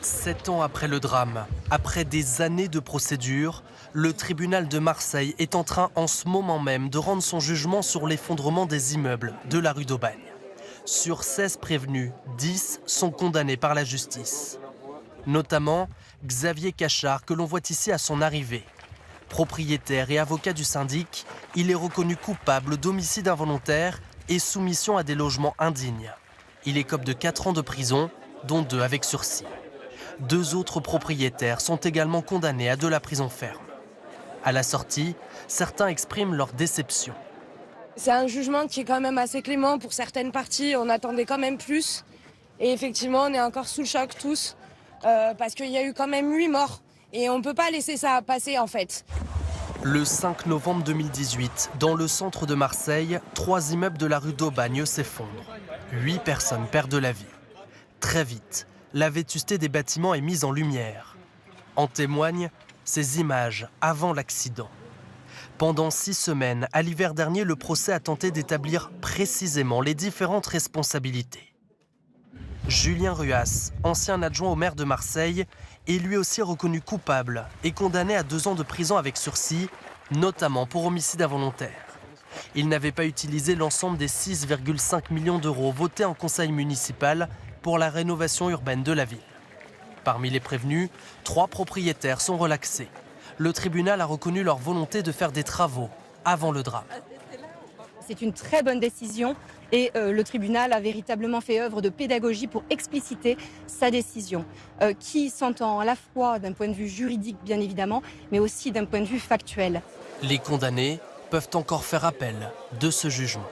7 ans après le drame, après des années de procédure, le tribunal de Marseille est en train en ce moment même de rendre son jugement sur l'effondrement des immeubles de la rue d'Aubagne. Sur 16 prévenus, 10 sont condamnés par la justice. Notamment Xavier Cachard, que l'on voit ici à son arrivée. Propriétaire et avocat du syndic, il est reconnu coupable d'homicide involontaire et soumission à des logements indignes. Il écope de 4 ans de prison, dont 2 avec sursis. 2 autres propriétaires sont également condamnés à de la prison ferme. À la sortie, certains expriment leur déception. C'est un jugement qui est quand même assez clément pour certaines parties. On attendait quand même plus. Et effectivement, on est encore sous le choc tous. Parce qu'il y a eu quand même 8 morts. Et on ne peut pas laisser ça passer en fait. Le 5 novembre 2018, dans le centre de Marseille, 3 immeubles de la rue d'Aubagne s'effondrent. 8 personnes perdent la vie. Très vite, la vétusté des bâtiments est mise en lumière. En témoignent ces images avant l'accident. Pendant 6 semaines, à l'hiver dernier, le procès a tenté d'établir précisément les différentes responsabilités. Julien Ruas, ancien adjoint au maire de Marseille, est lui aussi reconnu coupable et condamné à 2 ans de prison avec sursis, notamment pour homicide involontaire. Il n'avait pas utilisé l'ensemble des 6,5 millions d'euros votés en conseil municipal pour la rénovation urbaine de la ville. Parmi les prévenus, 3 propriétaires sont relaxés. Le tribunal a reconnu leur volonté de faire des travaux avant le drame. C'est une très bonne décision et le tribunal a véritablement fait œuvre de pédagogie pour expliciter sa décision, qui s'entend à la fois d'un point de vue juridique bien évidemment, mais aussi d'un point de vue factuel. Les condamnés peuvent encore faire appel de ce jugement.